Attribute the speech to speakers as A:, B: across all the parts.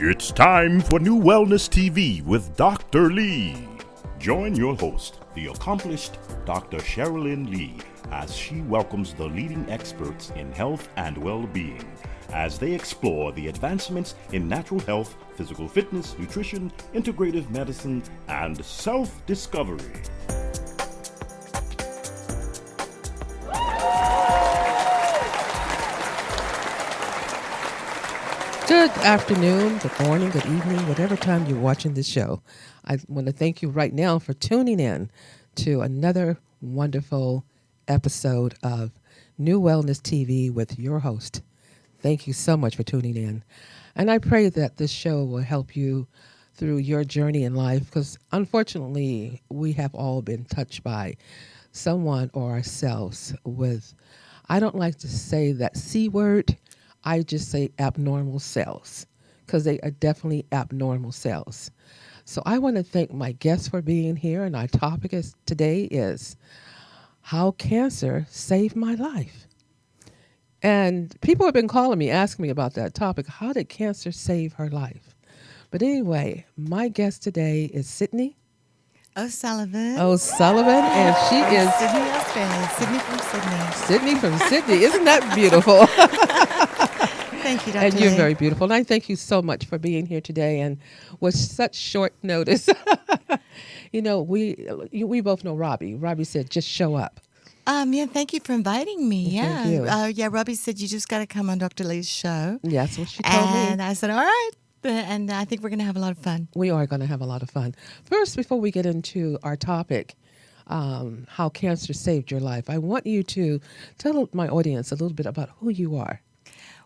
A: It's time for NuWellness TV with Dr. Lee. Join your host, the accomplished Dr. Cherilyn Lee, as she welcomes the leading experts in health and well-being as they explore the advancements in natural health, physical fitness, nutrition, integrative medicine, and self-discovery.
B: Good afternoon, good morning, good evening, whatever time you're watching this show. I want to thank you right now for tuning in to another wonderful episode of NuWellness TV with your host. Thank you so much for tuning in. And I pray that this show will help you through your journey in life, because unfortunately, we have all been touched by someone or ourselves with, I don't like to say that C word, I just say abnormal cells, because they are definitely abnormal cells. So I want to thank my guests for being here, and our topic today is how cancer saved my life. And people have been calling me, asking me about that topic. How did cancer save her life? But anyway, my guest today is Cydney
C: O'Sullivan,
B: and she is
C: Cydney, Australia. Cydney from Sydney.
B: Cydney from Sydney. Isn't that beautiful?
C: Thank you, Dr.
B: And you're
C: Lee.
B: very beautiful. And I thank you so much for being here today and with such short notice. You know, we both know Robbie. Robbie said, just show up.
C: Yeah, thank you for inviting me.
B: Thank you.
C: Yeah, Robbie said you just got to come on Dr. Lee's show.
B: Yeah, that's what she told me.
C: And I said, all right. And I think we're going to have a lot of fun.
B: We are going to have a lot of fun. First, before we get into our topic, how cancer saved your life, I want you to tell my audience a little bit about who you are.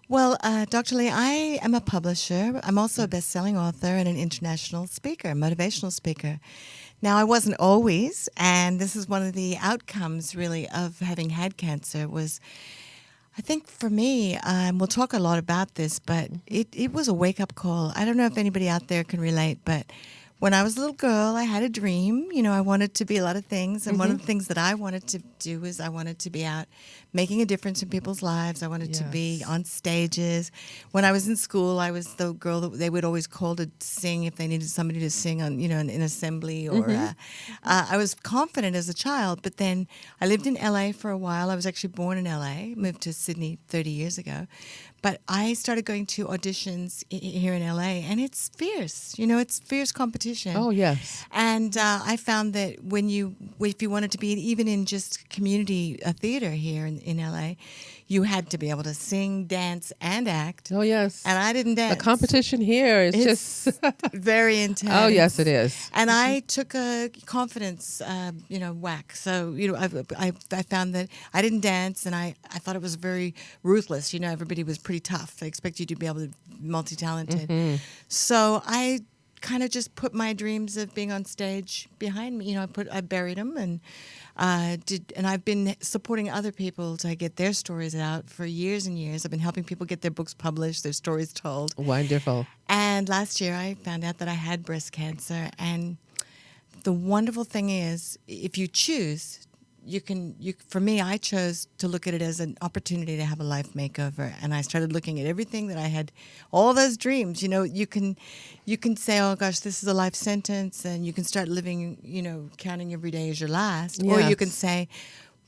C: Well, Dr. Lee, I am a publisher. I'm also a best-selling author and an international speaker, motivational speaker. Now, I wasn't always, and this is one of the outcomes, really, of having had cancer was, I think for me, we'll talk a lot about this, but it was a wake-up call. I don't know if anybody out there can relate, but when I was a little girl, I had a dream. You know, I wanted to be a lot of things, and one of the things that I wanted to do is I wanted to be out making a difference in people's lives. I wanted to be on stages. When I was in school, I was the girl that they would always call to sing if they needed somebody to sing on, in assembly. Or I was confident as a child, but then I lived in LA for a while. I was actually born in LA, moved to Sydney 30 years ago. But I started going to auditions here in LA, and it's fierce. You know, it's fierce competition.
B: Oh, yes.
C: And I found that if you wanted to be even in just community theater here in LA, you had to be able to sing, dance, and act.
B: Oh, yes.
C: And I didn't dance.
B: The competition here is
C: It's
B: just
C: very intense.
B: Oh, yes, it is.
C: And I took a confidence, whack. So, I found that I didn't dance, and I thought it was very ruthless. You know, everybody was pretty tough. They expect you to be able to be multi-talented. So I kind of just put my dreams of being on stage behind me. You know, I buried them and I've been supporting other people to get their stories out for years and years. I've been helping people get their books published, their stories told.
B: Wonderful.
C: And last year I found out that I had breast cancer. And the wonderful thing is, if you choose, for me, I chose to look at it as an opportunity to have a life makeover. And I started looking at everything that I had, all those dreams. You know, you can say, oh gosh, this is a life sentence, and you can start living, counting every day as your last.
B: Yes.
C: Or you can say,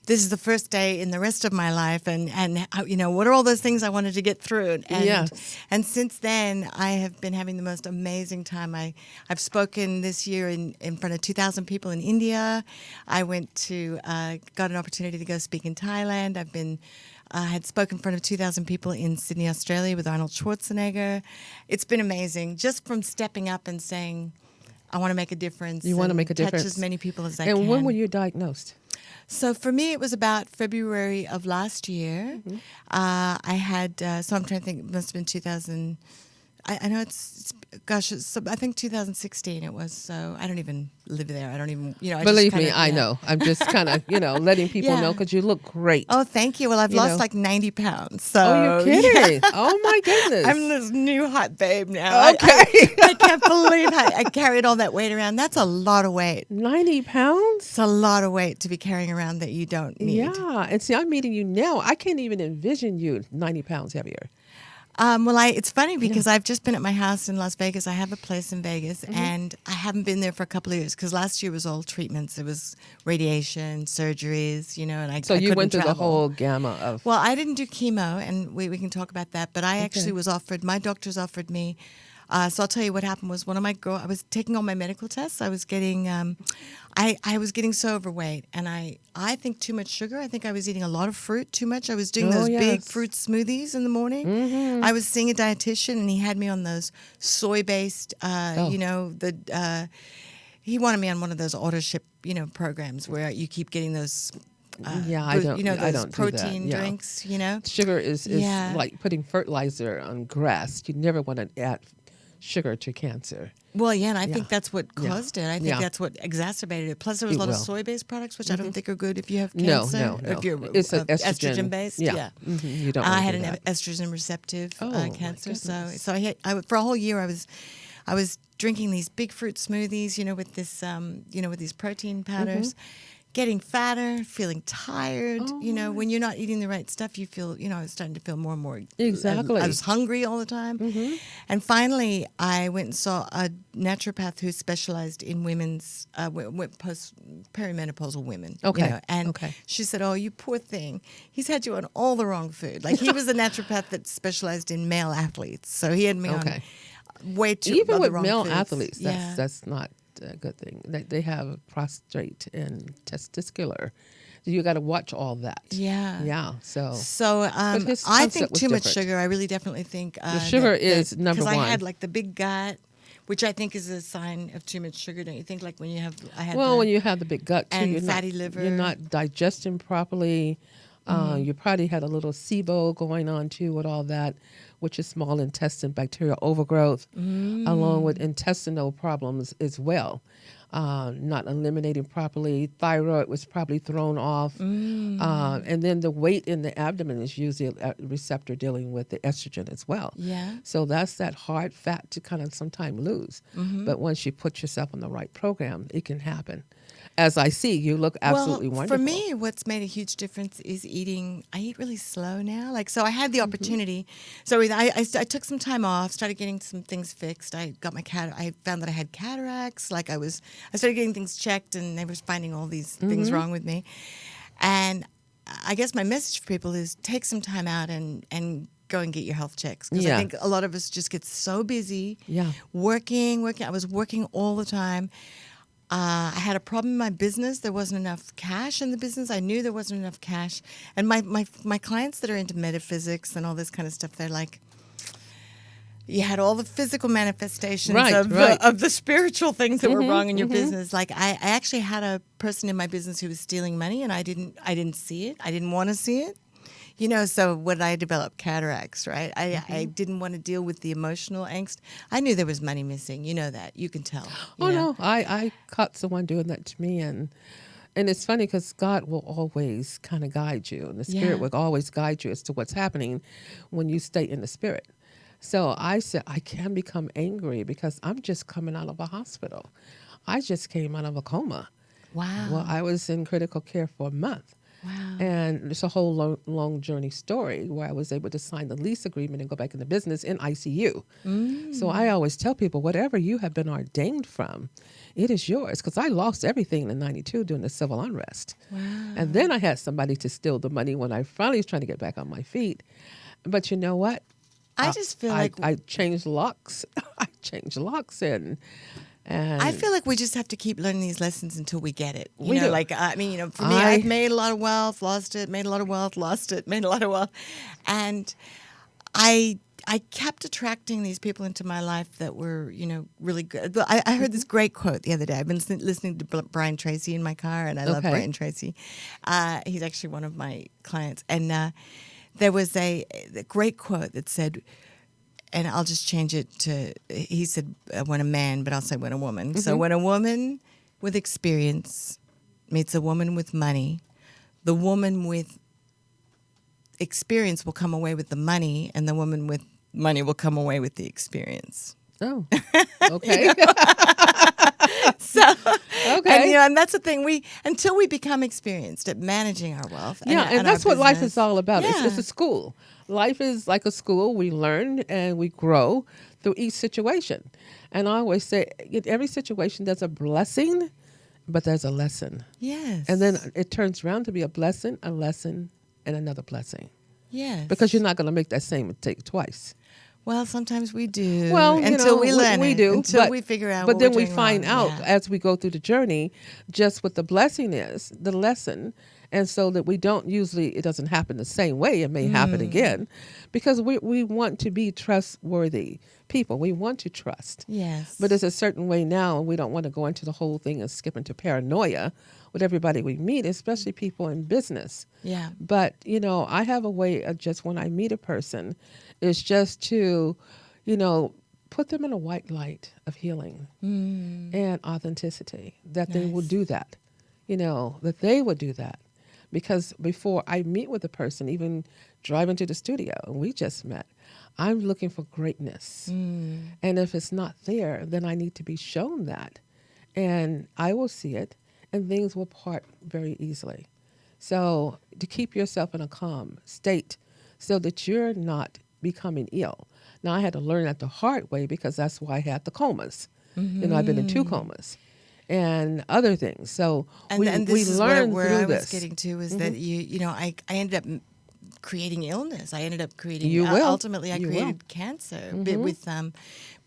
C: this is the first day in the rest of my life, and what are all those things I wanted to get through? And since then, I have been having the most amazing time. I've spoken this year in front of 2,000 people in India. I got an opportunity to go speak in Thailand. I had spoken in front of 2,000 people in Sydney, Australia with Arnold Schwarzenegger. It's been amazing, just from stepping up and saying, I want to make a difference.
B: You want to make a difference.
C: Touch as many people as I can.
B: And when were you diagnosed?
C: So for me, it was about February of last year. I had, so I'm trying to think, it must have been 2000. I know I think 2016 it was. So I don't even live there. I don't even,
B: Believe me, I know. I'm just kind of, letting people know, because you look great.
C: Oh, thank you. Well, I've lost like 90 pounds. So,
B: oh, you're kidding. Yeah. Oh, my goodness.
C: I'm this new hot babe now.
B: Okay.
C: I can't believe I carried all that weight around. That's a lot of weight.
B: 90 pounds?
C: It's a lot of weight to be carrying around that you don't need.
B: Yeah. And see, I'm meeting you now. I can't even envision you 90 pounds heavier.
C: It's funny because I've just been at my house in Las Vegas. I have a place in Vegas, and I haven't been there for a couple of years because last year was all treatments. It was radiation, surgeries, and I
B: So you
C: couldn't
B: went through the
C: travel.
B: whole gamma of.
C: Well, I didn't do chemo, and we can talk about that. But I actually was offered. My doctors offered me. So I'll tell you what happened was I was taking all my medical tests. I was getting, I was getting so overweight, and I think too much sugar. I think I was eating a lot of fruit too much. I was doing those big fruit smoothies in the morning. I was seeing a dietitian, and he had me on those soy-based, he wanted me on one of those auto ship, programs where you keep getting those.
B: I don't.
C: those
B: I don't
C: protein
B: do that.
C: drinks.
B: Sugar is like putting fertilizer on grass. You never want to add sugar to cancer.
C: Well, and I think that's what caused it. I think that's what exacerbated it. Plus, there was a lot of soy-based products, which I don't think are good if you have cancer.
B: No.
C: If you're
B: It's an estrogen.
C: estrogen-based.
B: Yeah. You don't.
C: I
B: want
C: had
B: to
C: an
B: do that.
C: estrogen receptive
B: my
C: cancer, so
B: goodness.
C: I for a whole year I was drinking these big fruit smoothies, with this with these protein powders. Getting fatter, feeling tired. When you're not eating the right stuff, you feel, I was starting to feel more and more.
B: Exactly.
C: I was hungry all the time. And finally, I went and saw a naturopath who specialized in women's, perimenopausal women.
B: Okay.
C: And she said, "Oh, you poor thing. He's had you on all the wrong food." Like, he was a naturopath that specialized in male athletes. So he had me on way too
B: Even
C: the
B: with
C: wrong
B: male
C: foods.
B: athletes, that's not a good thing. They have prostate and testicular. You got to watch all that.
C: Yeah.
B: So
C: I
B: concept
C: think
B: was
C: too much
B: different.
C: sugar. I really definitely think
B: The sugar is number
C: because
B: one.
C: I had like the big gut, which I think is a sign of too much sugar. Don't you think? Like when you have,
B: when you have the big gut too,
C: and
B: you're
C: fatty
B: not,
C: liver.
B: you're not digesting properly. You probably had a little SIBO going on too with all that, which is small intestine bacterial overgrowth, along with intestinal problems as well. Not eliminating properly. Thyroid was probably thrown off. And then the weight in the abdomen is usually a receptor dealing with the estrogen as well.
C: Yeah.
B: So that's that hard fat to kind of sometimes lose. But once you put yourself on the right program, it can happen. As I see, you look absolutely wonderful.
C: For me, what's made a huge difference is eating. I eat really slow now. Like, so I had the opportunity. So I took some time off, started getting some things fixed. I got I found that I had cataracts. Like, I started getting things checked, and they were finding all these things wrong with me. And I guess my message for people is take some time out and go and get your health checks. Because I think a lot of us just get so busy working. I was working all the time. I had a problem in my business. There wasn't enough cash in the business. I knew there wasn't enough cash. And my clients that are into metaphysics and all this kind of stuff, they're like, you had all the physical manifestations of the spiritual things that were wrong in your business. Like, I actually had a person in my business who was stealing money, and I didn't see it. I didn't want to see it. So when I developed cataracts, right, I didn't want to deal with the emotional angst. I knew there was money missing. You know that. You can tell.
B: No, I caught someone doing that to me, and it's funny because God will always kind of guide you, and the Spirit will always guide you as to what's happening when you stay in the Spirit. So I said, I can become angry because I'm just coming out of a hospital. I just came out of a coma.
C: Wow.
B: Well, I was in critical care for a month.
C: Wow.
B: And it's a whole long journey story where I was able to sign the lease agreement and go back into business in ICU. So I always tell people, whatever you have been ordained from, it is yours. Because I lost everything in '92 during the civil unrest.
C: Wow.
B: And then I had somebody to steal the money when I finally was trying to get back on my feet. But you know what?
C: I just feel like
B: I changed locks. I changed locks and
C: I feel like we just have to keep learning these lessons until we get it.
B: We do.
C: Like, I mean, for me, I've made a lot of wealth, lost it, made a lot of wealth, lost it, made a lot of wealth. And I kept attracting these people into my life that were, really good. I heard this great quote the other day. I've been listening to Brian Tracy in my car, and I love Brian Tracy. He's actually one of my clients. And there was a great quote that said, and I'll just change it to, he said, when a man, but I'll say when a woman. So when a woman with experience meets a woman with money, the woman with experience will come away with the money, and the woman with money will come away with the experience.
B: Oh, okay.
C: And that's the thing. Until we become experienced at managing our wealth.
B: And that's what life is all about.
C: Yeah.
B: It's a school. life is like a school. We learn and we grow through each situation. And I always say, in every situation, there's a blessing, but there's a lesson.
C: Yes.
B: And then it turns around to be a blessing, and another blessing.
C: Yes.
B: Because you're not going to make that same mistake twice.
C: Well, sometimes we do.
B: Well,
C: until we learn
B: we
C: it,
B: do.
C: until we figure out
B: But
C: what
B: then
C: we're
B: we
C: doing
B: find
C: wrong.
B: out as we go through the journey just what the blessing is, the lesson. And so that we don't usually, it doesn't happen the same way. It may happen again because we want to be trustworthy people. We want to trust.
C: Yes.
B: But there's a certain way now, and we don't want to go into the whole thing and skip into paranoia with everybody we meet, especially people in business.
C: Yeah.
B: But, I have a way of just when I meet a person, is just to, put them in a white light of healing and authenticity, that they will do that, that they would do that. Because before I meet with a person, even driving to the studio, and we just met, I'm looking for greatness. And if it's not there, then I need to be shown that. And I will see it, and things will part very easily. So to keep yourself in a calm state so that you're not becoming ill. Now, I had to learn that the hard way because that's why I had the comas. I've been in 2 comas. And other things. So we
C: is
B: learned
C: where
B: through
C: I
B: this.
C: was getting to is that I ended up creating illness. I ended up creating.
B: You will.
C: Ultimately, I
B: You
C: created
B: will.
C: cancer with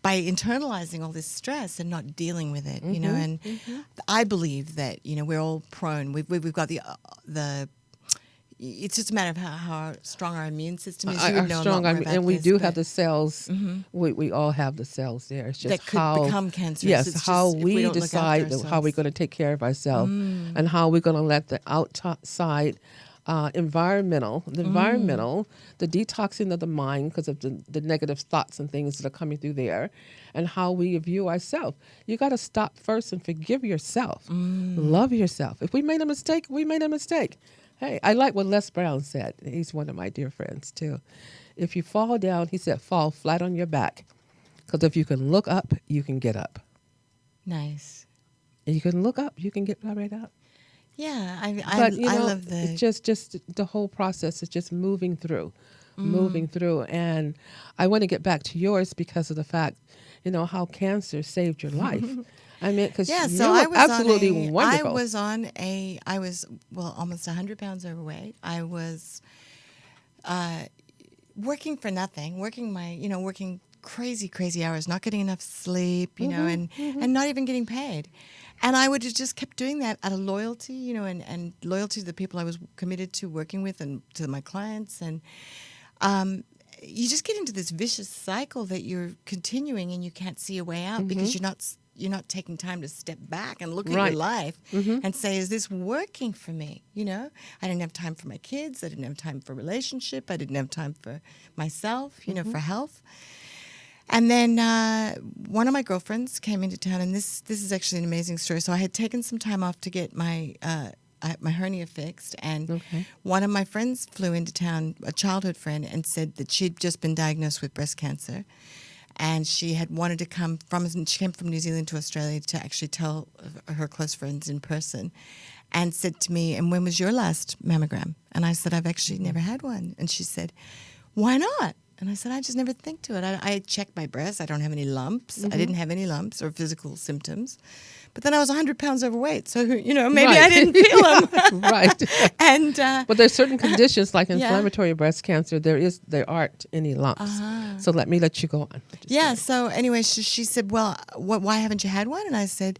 C: by internalizing all this stress and not dealing with it. And I believe that we're all prone. We've got the. It's just a matter of how strong our immune system is. You would know a lot more about
B: and we
C: this,
B: do
C: but
B: have the cells. We all have the cells there. It's just
C: that could become cancerous.
B: Yes,
C: It's
B: how
C: just if we
B: we
C: don't look after
B: decide how we're
C: ourselves.
B: going to take care of ourselves, and how we're going to let the outside environmental, the detoxing of the mind because of the negative thoughts and things that are coming through there, and how we view ourselves. You got to stop first and forgive yourself. Love yourself. If we made a mistake, we made a mistake. Hey, I like what Les Brown said. He's one of my dear friends, too. If you fall down, he said, fall flat on your back. Because if you can look up, you can get up.
C: Nice.
B: And you can look up, you can get right up.
C: Yeah, I love the...
B: It's just the whole process is just moving through. And I want to get back to yours because of the fact, how cancer saved your life. I mean, because
C: so I was
B: absolutely wonderful.
C: I was almost 100 pounds overweight. I was working for nothing, working crazy hours, not getting enough sleep, and not even getting paid. And I would have just kept doing that out of loyalty, and loyalty to the people I was committed to working with and to my clients. And you just get into this vicious cycle that you're continuing and you can't see a way out because you're not taking time to step back and look at your life and say, is this working for me? I didn't have time for my kids. I didn't have time for relationship. I didn't have time for myself, for health. And then one of my girlfriends came into town, and this is actually an amazing story. So I had taken some time off to get my hernia fixed, and one of my friends flew into town, a childhood friend, and said that she'd just been diagnosed with breast cancer. And she had wanted to she came from New Zealand to Australia to actually tell her close friends in person, and said to me, and when was your last mammogram? And I said, I've actually never had one. And she said, why not? And I said, I just never think to it. I checked my breast. I don't have any lumps. I didn't have any lumps or physical symptoms. But then I was 100 pounds overweight. So, maybe I didn't feel them.
B: Right.
C: And
B: but there's certain conditions like inflammatory breast cancer. There aren't any lumps. So let you go on.
C: So anyway, she said, well, why haven't you had one? And I said,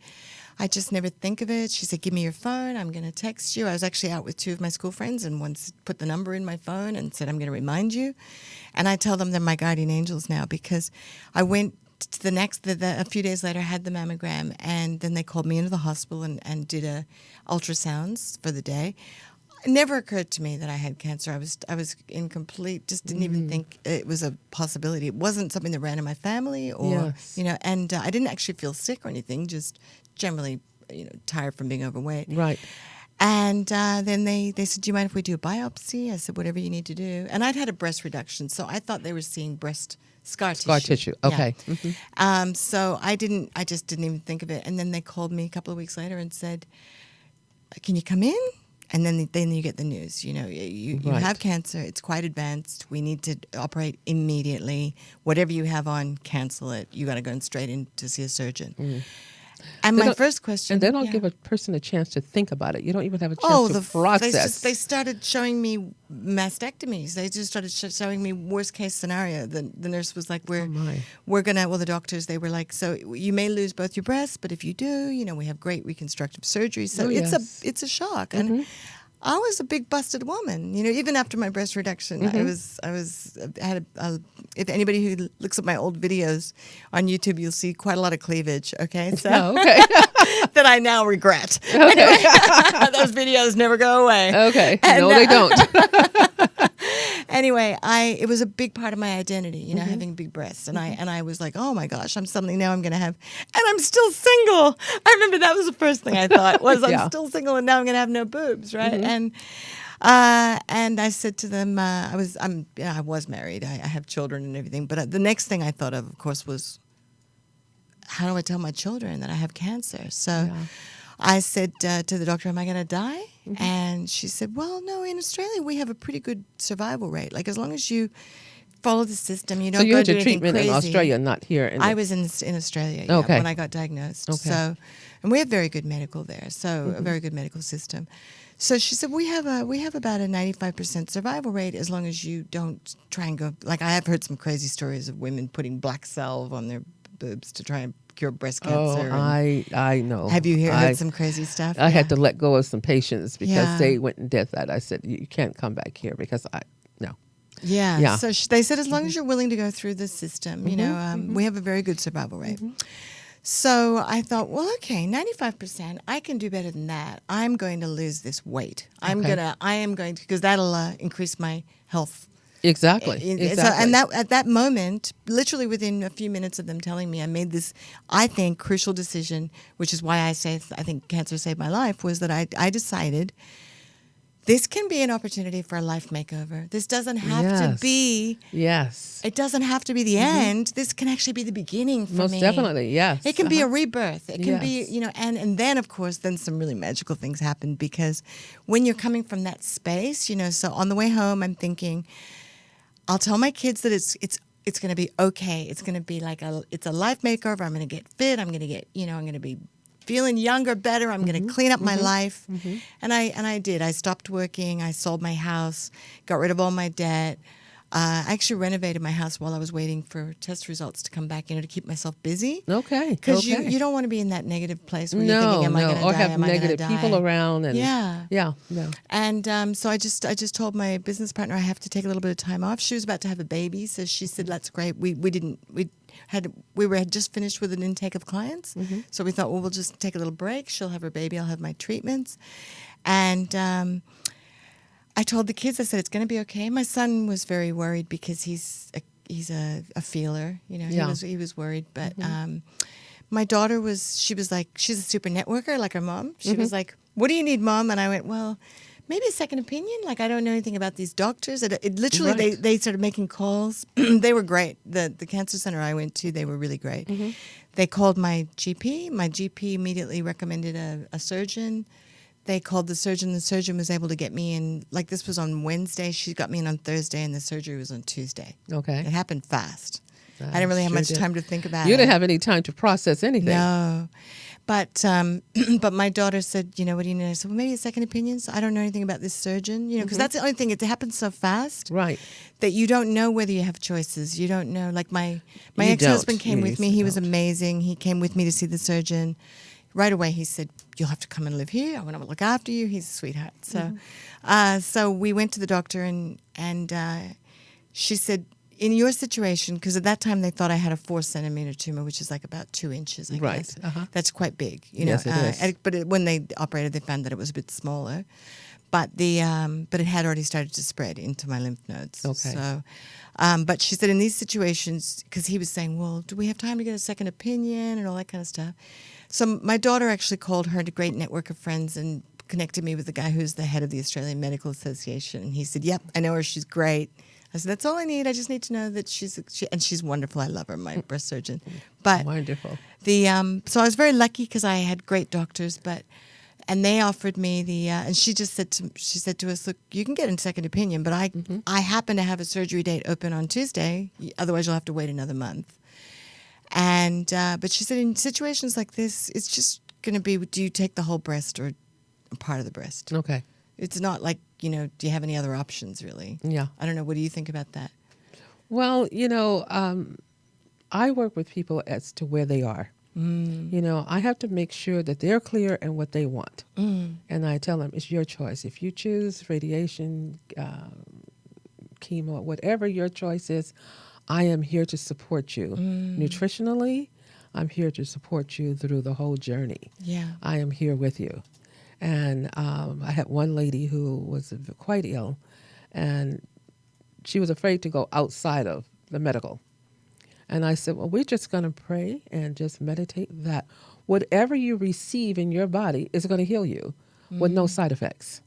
C: I just never think of it. She said, give me your phone. I'm going to text you. I was actually out with 2 of my school friends and once put the number in my phone and said, I'm going to remind you. And I tell them they're my guardian angels now because I went to a few days later, I had the mammogram, and then they called me into the hospital and did ultrasounds for the day. It never occurred to me that I had cancer. I was incomplete, just didn't even think it was a possibility. It wasn't something that ran in my family or, and I didn't actually feel sick or anything, just generally, tired from being overweight.
B: Right.
C: And then they said, do you mind if we do a biopsy? I said, whatever you need to do. And I'd had a breast reduction, so I thought they were seeing breast scar tissue.
B: Okay.
C: Yeah. So I just didn't even think of it. And then they called me a couple of weeks later and said, can you come in? and then you get the news. You
B: Right.
C: have cancer. It's quite advanced. We need to operate immediately. Whatever you have on, cancel it. You got to go straight in to see a surgeon. And
B: They
C: my
B: don't-
C: first question,
B: And they don't
C: yeah.
B: give a person a chance to think about it. You don't even have a chance to process.
C: They started showing me mastectomies. They just started showing me worst case scenario. The nurse was like,
B: my.
C: the doctors, they were like, so you may lose both your breasts, but if you do, we have great reconstructive surgery. So
B: Oh, yes.
C: it's a shock. And I was a big busted woman, even after my breast reduction. If anybody who looks at my old videos on YouTube, you'll see quite a lot of cleavage. Okay, so
B: Oh, okay.
C: that I now regret.
B: Okay.
C: Anyway, those videos never go away.
B: Okay.
C: And,
B: No, they don't.
C: Anyway, it was a big part of my identity, having big breasts, and I was like, oh my gosh, I'm going to have, and I'm still single. I remember that was the first thing I thought was
B: Yeah.
C: I'm still single, and now I'm going to have no boobs, right? And I said to them, I was married, I have children and everything, but the next thing I thought of course, was how do I tell my children that I have cancer? So.
B: Yeah.
C: I said to the doctor, am I going to die? And she said, well, no, in Australia, we have a pretty good survival rate. Like, as long as you follow the system, you don't
B: So you
C: go
B: had
C: do
B: your
C: anything
B: treatment
C: crazy.
B: in Australia, not here.
C: I was in Australia
B: Okay.
C: when I got diagnosed.
B: Okay.
C: So, and we have very good medical there, so a very good medical system. So she said, we have about a 95% survival rate as long as you don't try and go, like I have heard some crazy stories of women putting black salve on their boobs to try and cure breast cancer.
B: I know.
C: Have you heard some crazy stuff?
B: I had to let go of some patients because
C: Yeah.
B: they went and did that. I said, you can't come back here because no.
C: Yeah.
B: Yeah.
C: So they said, as long as you're willing to go through the system, we have a very good survival rate. So I thought, well, okay, 95%, I can do better than that. I'm going to lose this weight. I am going to, because that'll increase my health.
B: Exactly.
C: So, and that at that moment, literally within a few minutes of them telling me, I made this, I think, crucial decision, which is why I think cancer saved my life, was that I decided this can be an opportunity for a life makeover. This doesn't have to be.
B: Yes.
C: It doesn't have to be the end. This can actually be the beginning for
B: Most
C: me.
B: definitely, yes.
C: It can be a rebirth. It can
B: Yes.
C: be, and then, of course, then some really magical things happen, because when you're coming from that space, so on the way home, I'm thinking, I'll tell my kids that it's going to be okay. It's going to be like it's a life makeover. I'm going to get fit. I'm going to get, I'm going to be feeling younger, better. I'm going to clean up my life. And I did. I stopped working. I sold my house, got rid of all my debt. I actually renovated my house while I was waiting for test results to come back, to keep myself busy.
B: Okay.
C: Because you don't want to be in that negative place where you're thinking, am I going to die?
B: Or have
C: Am I gonna
B: negative
C: die?
B: people around. And
C: Yeah.
B: No.
C: And so I just told my business partner I have to take a little bit of time off. She was about to have a baby, so she said, that's great. We had just finished with an intake of clients, so we thought, well, we'll just take a little break. She'll have her baby. I'll have my treatments. And I told the kids, I said, it's going to be okay. My son was very worried because he's a feeler. He was worried. But my daughter she was like, she's a super networker like her mom. She was like, what do you need, Mom? And I went, well, maybe a second opinion. Like, I don't know anything about these doctors. It literally,
B: Right.
C: they started making calls. They were great. The cancer center I went to, they were really great. They called my GP. My GP immediately recommended a surgeon. They called the surgeon. The surgeon was able to get me in, like, this was on Wednesday. She got me in on Thursday, and the surgery was on Tuesday.
B: Okay.
C: It happened fast. I didn't really have much time to think about it.
B: You didn't have any time to process anything.
C: No. But but my daughter said, what do you need? I said, well, maybe a second opinion. So I don't know anything about this surgeon, because that's the only thing. It happens so fast.
B: Right.
C: That you don't know whether you have choices. You don't know. Like my
B: You
C: ex-husband
B: don't.
C: came
B: You
C: with me.
B: really
C: He was
B: don't.
C: amazing. He came with me to see the surgeon. Right away, he said, you'll have to come and live here. I want to look after you. He's a sweetheart. So so we went to the doctor, and she said, in your situation, because at that time they thought I had a 4-centimeter tumor, which is like about 2 inches, I
B: Right.
C: guess.
B: Uh-huh.
C: That's quite big.
B: Yes, it is.
C: But when they operated, they found that it was a bit smaller. But but it had already started to spread into my lymph nodes.
B: Okay.
C: So, but she said in these situations, because he was saying, well, do we have time to get a second opinion and all that kind of stuff? So my daughter actually called her great network of friends and connected me with the guy who's the head of the Australian Medical Association. And he said, yep, I know her. She's great. I said, that's all I need. I just need to know that she's wonderful. I love her, my breast surgeon. But
B: Wonderful.
C: so I was very lucky because I had great doctors, but And they offered me and she said to us, look, you can get a second opinion, but I happen to have a surgery date open on Tuesday. Otherwise, you'll have to wait another month. And but she said, in situations like this, it's just going to be, do you take the whole breast or a part of the breast?
B: Okay.
C: It's not like, do you have any other options, really?
B: Yeah.
C: I don't know. What do you think about that?
B: Well, I work with people as to where they are. I have to make sure that they're clear in what they want. And I tell them, it's your choice. If you choose radiation, chemo, whatever your choice is, I am here to support you. Nutritionally, I'm here to support you through the whole journey.
C: Yeah.
B: I am here with you. And I had one lady who was quite ill, and she was afraid to go outside of the medical. And I said, well, we're just going to pray and just meditate that whatever you receive in your body is going to heal you with no side effects.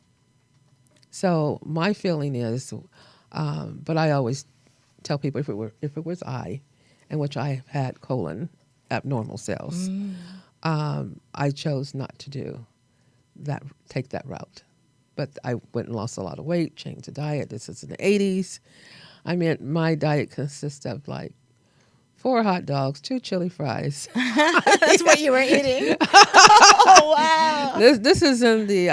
B: So my feeling is, but I always tell people if it was I, in which I had colon abnormal cells, I chose not to take that route. But I went and lost a lot of weight, changed the diet. This is in the 80s. I mean, my diet consists of 4 hot dogs, 2 chili fries.
C: That's what you were eating? Oh, wow.
B: This is in the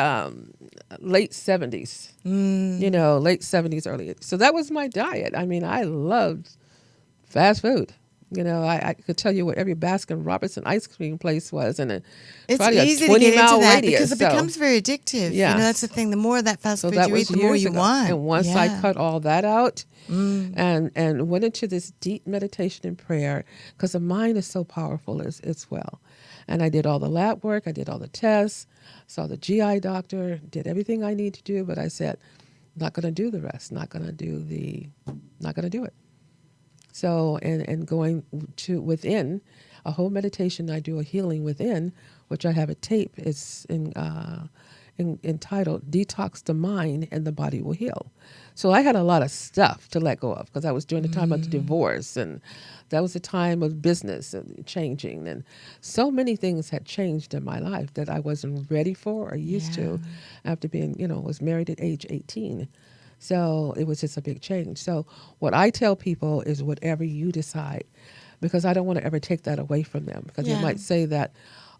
B: late 70s. Late 70s, early 80s. So that was my diet. I mean, I loved fast food. I could tell you what every Baskin Robertson ice cream place was, and
C: it's
B: probably
C: easy
B: a
C: to get into that
B: radius,
C: because it becomes very addictive.
B: Yeah.
C: That's the thing. The more of that fast food
B: that
C: you eat, the more you want.
B: And once I cut all that out and went into this deep meditation and prayer, because the mind is so powerful as well. And I did all the lab work. I did all the tests, saw the GI doctor, did everything I need to do. But I said, not going to do the rest. Not going to do it. So, and going to within, a whole meditation, I do a healing within, which I have a tape. It's entitled Detox the Mind and the Body Will Heal. So I had a lot of stuff to let go of because I was during the time of the divorce, and that was the time of business and changing. And so many things had changed in my life that I wasn't ready for or used to after being, was married at age 18. So it was just a big change. So what I tell people is whatever you decide, because I don't want to ever take that away from them, because they might say that,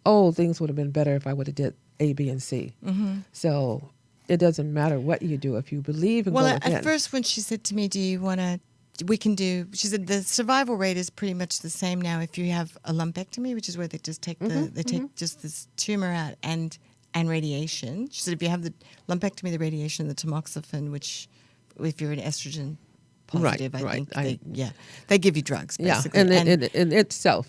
B: oh, things would have been better if I would have did A, B, and C. So it doesn't matter what you do if you believe and go within.
C: At first when she said to me, do you want to, she said the survival rate is pretty much the same now if you have a lumpectomy, which is where they just take take just this tumor out, and radiation. She said if you have the lumpectomy, the radiation, the tamoxifen, which if you're an estrogen positive, I think they give you drugs, basically.
B: Yeah, and in itself,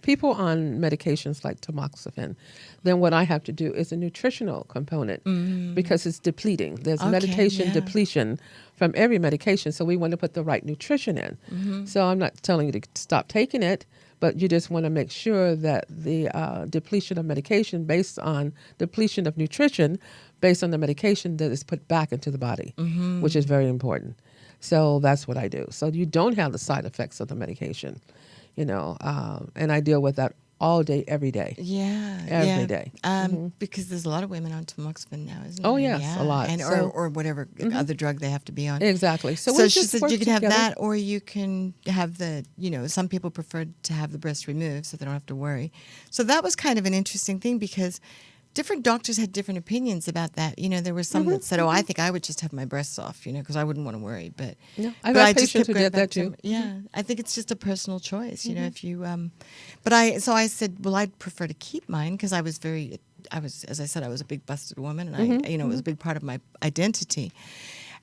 B: people on medications like tamoxifen, then what I have to do is a nutritional component because it's depleting. There's medication depletion from every medication, so we want to put the right nutrition in. So I'm not telling you to stop taking it, but you just want to make sure that the depletion of medication based on depletion of nutrition based on the medication that is put back into the body, which is very important. So that's what I do. So you don't have the side effects of the medication, and I deal with that all day, every day. Every day.
C: Because there's a lot of women on tamoxifen now, isn't
B: Oh,
C: there?
B: yes, a lot.
C: And, or whatever other drug they have to be on.
B: Exactly.
C: So she said you can have that, or you can have some people prefer to have the breast removed so they don't have to worry. So that was kind of an interesting thing because different doctors had different opinions about that. There were some that said, "Oh, I think I would just have my breasts off, because I wouldn't want to worry." But
B: no, I've had patients who did that too.
C: I think it's just a personal choice. If you, but I said, well, I'd prefer to keep mine because I was, as I said, I was a big busted woman, and it was a big part of my identity.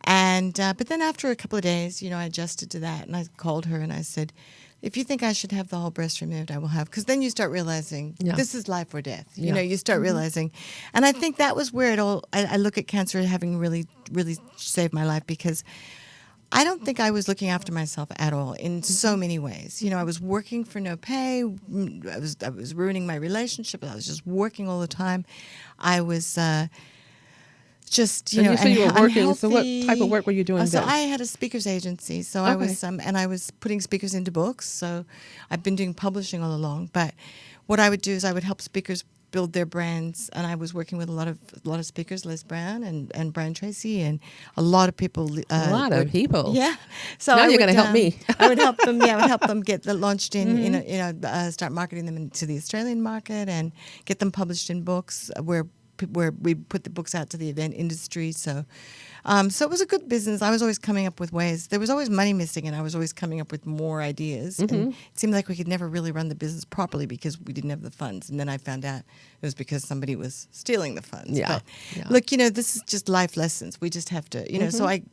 C: And but then after a couple of days, I adjusted to that, and I called her and I said, if you think I should have the whole breast removed, I will have. Because then you start realizing this is life or death. You start realizing. And I think that was where it all, I look at cancer having really, really saved my life because I don't think I was looking after myself at all in so many ways. I was working for no pay. I was ruining my relationship. I was just working all the time. I was... just
B: you said you were working.
C: Unhealthy.
B: So what type of work were you doing
C: So
B: then?
C: I had a speakers agency. So I was and I was putting speakers into books. So I've been doing publishing all along. But what I would do is I would help speakers build their brands. And I was working with a lot of speakers, Les Brown and Brian Tracy, and a lot of people.
B: A lot of people.
C: Yeah. So
B: now you're going to help me.
C: I would help them. Yeah, I would help them get launched start marketing them into the Australian market and get them published in books where we put the books out to the event industry. So it was a good business. I was always coming up with ways. There was always money missing, and I was always coming up with more ideas. And it seemed like we could never really run the business properly because we didn't have the funds. And then I found out it was because somebody was stealing the funds.
B: Yeah.
C: But look, this is just life lessons. We just have to, so I'm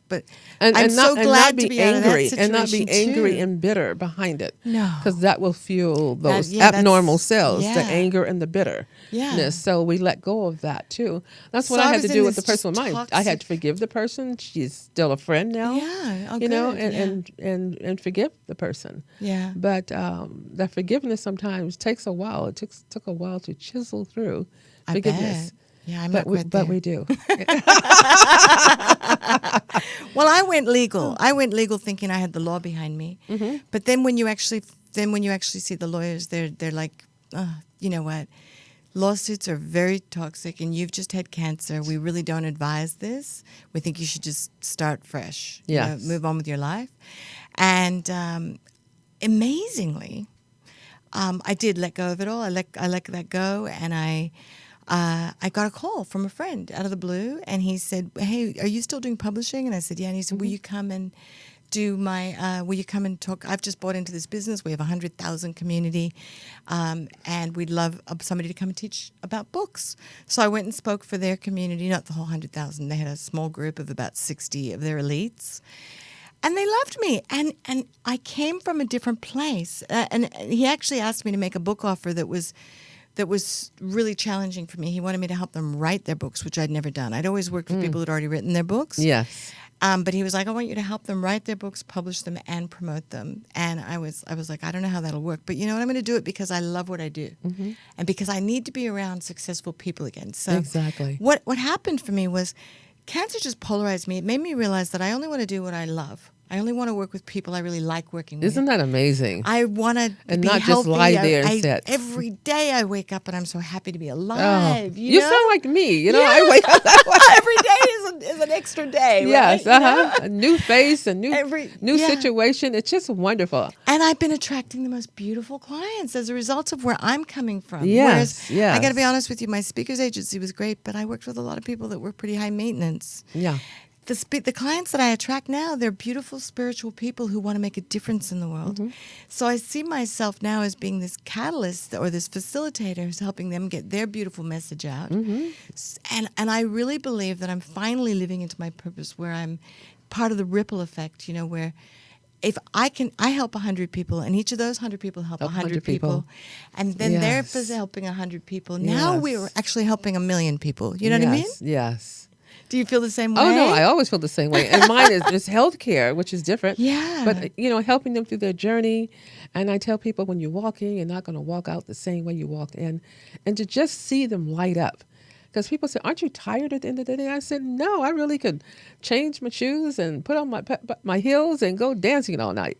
B: and
C: so glad to be
B: angry,
C: out of that situation
B: and not be angry
C: too.
B: and bitter behind it.
C: No.
B: Because that will fuel those
C: that's-
B: abnormal cells,
C: yeah.
B: the anger and the bitterness.
C: Yeah.
B: So we let go of that too. That's what
C: So
B: I
C: I
B: had
C: was
B: to
C: in
B: do with the
C: this
B: person with mine. I
C: toxic-
B: had to forgive the person. She's still a friend now.
C: Yeah. Oh,
B: you know,
C: good.
B: and forgive the person.
C: Yeah.
B: But that forgiveness sometimes takes a while. It took a while to chisel through
C: I
B: forgiveness.
C: bet. Yeah, I'm
B: But
C: not quite there.
B: we do.
C: Well, I went legal. I went legal thinking I had the law behind me. But then when you actually see the lawyers, they're like, you know what? Lawsuits are very toxic, and you've just had cancer. We really don't advise this. We think you should just start fresh.
B: Yes.
C: Move on with your life. And amazingly, I did let go of it all. I let that go, and I got a call from a friend out of the blue, and he said, "Hey, are you still doing publishing?" And I said, "Yeah." And he said, "Will you come and will you come and talk? I've just bought into this business. We have 100,000 community, and we'd love somebody to come and teach about books." So I went and spoke for their community, not the whole 100,000. They had a small group of about 60 of their elites. And they loved me. And I came from a different place. And he actually asked me to make a book offer that was really challenging for me. He wanted me to help them write their books, which I'd never done. I'd always worked with people who'd already written their books.
B: Yes.
C: But he was like, "I want you to help them write their books, publish them, and promote them." And I was like, "I don't know how that'll work, but you know what? I'm going to do it because I love what I do, and because I need to be around successful people again." So
B: Exactly.
C: What happened for me was cancer just polarized me. It made me realize that I only want to do what I love. I only want to work with people I really like working with.
B: Isn't that amazing?
C: I want to
B: And
C: be
B: not just
C: healthy.
B: lie there and sit.
C: Every day I wake up and I'm so happy to be alive.
B: You
C: know?
B: sound like me. You know,
C: Yeah.
B: I wake up that way.
C: Every day is an extra day.
B: Yes,
C: right? You know?
B: a new face, a new
C: Yeah.
B: situation. It's just wonderful.
C: And I've been attracting the most beautiful clients as a result of where I'm coming from.
B: Yes,
C: Whereas,
B: yes.
C: I got to be honest with you, my speakers agency was great, but I worked with a lot of people that were pretty high maintenance.
B: Yeah.
C: The clients that I attract now, they're beautiful spiritual people who want to make a difference in the world. So I see myself now as being this catalyst or this facilitator who's helping them get their beautiful message out. And I really believe that I'm finally living into my purpose where I'm part of the ripple effect, where if I help 100 people, and each of those 100 people help 100 people, and then
B: Yes.
C: they're helping 100 people. Now
B: Yes.
C: we're actually helping 1 million people. You know what I mean?
B: Yes.
C: Do you feel the same way?
B: Oh, no, I always feel the same way. And mine is healthcare, which is different.
C: Yeah.
B: But, helping them through their journey. And I tell people when you're walking, you're not going to walk out the same way you walked in. And to just see them light up. Because people say, "Aren't you tired at the end of the day?" I said, "No, I really could change my shoes and put on my heels and go dancing all night.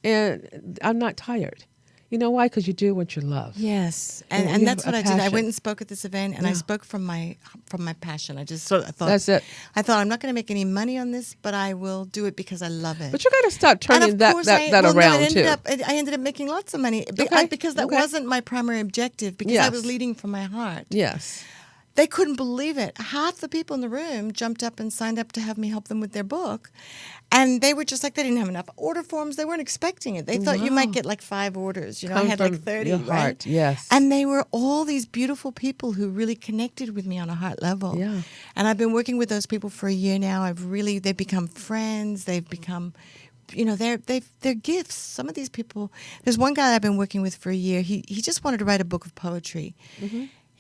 B: And I'm not tired. You know why? Because you do what you love."
C: Yes,
B: And
C: and
B: you
C: that's
B: have
C: what
B: a
C: I did. I
B: passion.
C: went and spoke at this event, and I spoke from my passion. I thought
B: That's it.
C: I thought I'm not going to make any money on this, but I will do it because I love it.
B: But you got to start
C: and
B: turning
C: of
B: that
C: course
B: around
C: I
B: too.
C: ended up making lots of money
B: Okay,
C: because that
B: okay.
C: wasn't my primary objective. Because I
B: Yes.
C: was leading from my heart.
B: Yes.
C: They couldn't believe it. Half the people in the room jumped up and signed up to have me help them with their book. And they were just like, they didn't have enough order forms. They weren't expecting it. They thought you might get like 5 orders. I
B: Come
C: had
B: from
C: like 30,
B: your
C: right?
B: heart, yes.
C: And they were all these beautiful people who really connected with me on a heart level.
B: Yeah.
C: And I've been working with those people for a year now. They've become friends. They've become, they're gifts. Some of these people, there's one guy I've been working with for a year. He just wanted to write a book of poetry.